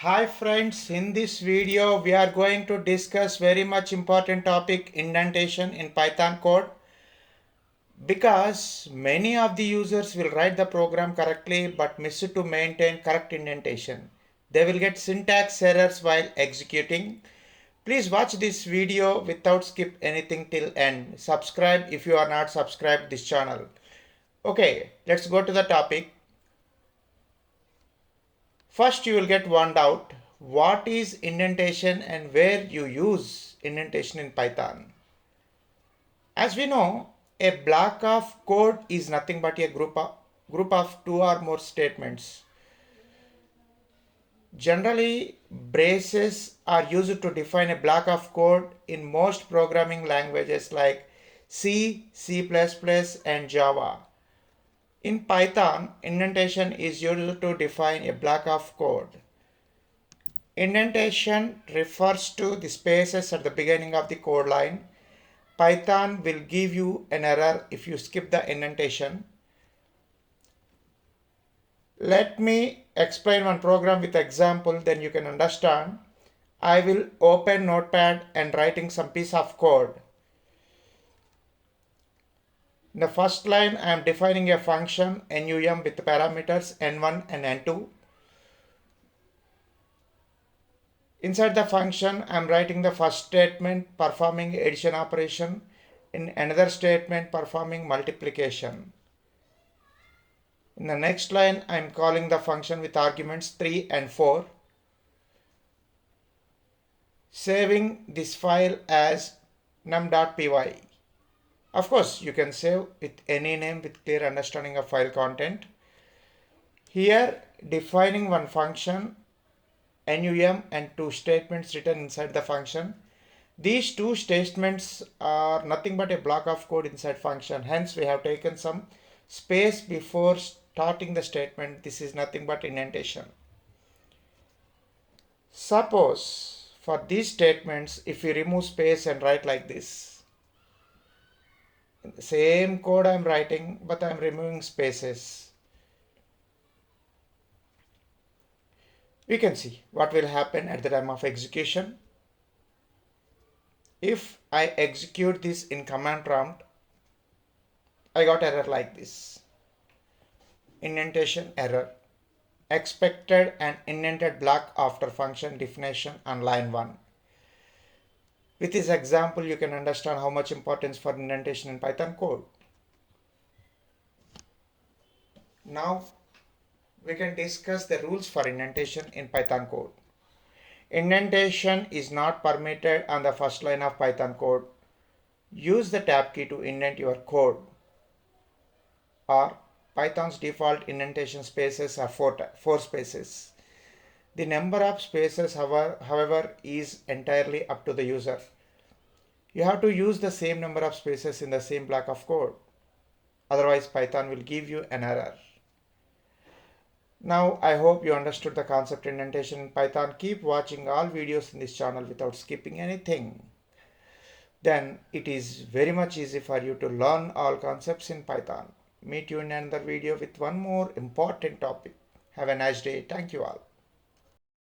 Hi friends, in this video we are going to discuss very much important topic indentation in Python code because many of the users will write the program correctly but miss it to maintain correct indentation. They will get syntax errors while executing. Please watch this video without skip anything till end. Subscribe if you are not subscribed this channel. Okay, let's go to the topic. First, you will get one doubt. What is indentation and where you use indentation in Python? As we know, a block of code is nothing but a group of two or more statements. Generally, braces are used to define a block of code in most programming languages like C, C++, and Java. In Python, indentation is used to define a block of code. Indentation refers to the spaces at the beginning of the code line. Python will give you an error if you skip the indentation. Let me explain one program with example, then you can understand. I will open Notepad and writing some piece of code. In the first line, I am defining a function num with parameters n1 and n2. Inside the function, I am writing the first statement performing addition operation, in another statement performing multiplication. In the next line, I am calling the function with arguments 3 and 4, saving this file as num.py. Of course, you can save with any name with clear understanding of file content. Here, defining one function num and two statements written inside the function. These two statements are nothing but a block of code inside function. Hence, we have taken some space before starting the statement. This is nothing but indentation. Suppose for these statements, if we remove space and write like this, in the same code I am writing, but I am removing spaces. We can see what will happen at the time of execution. If I execute this in command prompt, I got error like this. Indentation error. Expected an indented block after function definition on line 1. With this example, you can understand how much importance for indentation in Python code. Now, we can discuss the rules for indentation in Python code. Indentation is not permitted on the first line of Python code. Use the tab key to indent your code. Or Python's default indentation spaces are 4 spaces. The number of spaces, however, is entirely up to the user. You have to use the same number of spaces in the same block of code. Otherwise, Python will give you an error. Now, I hope you understood the concept indentation in Python. Keep watching all videos in this channel without skipping anything. Then it is very much easy for you to learn all concepts in Python. Meet you in another video with one more important topic. Have a nice day. Thank you all.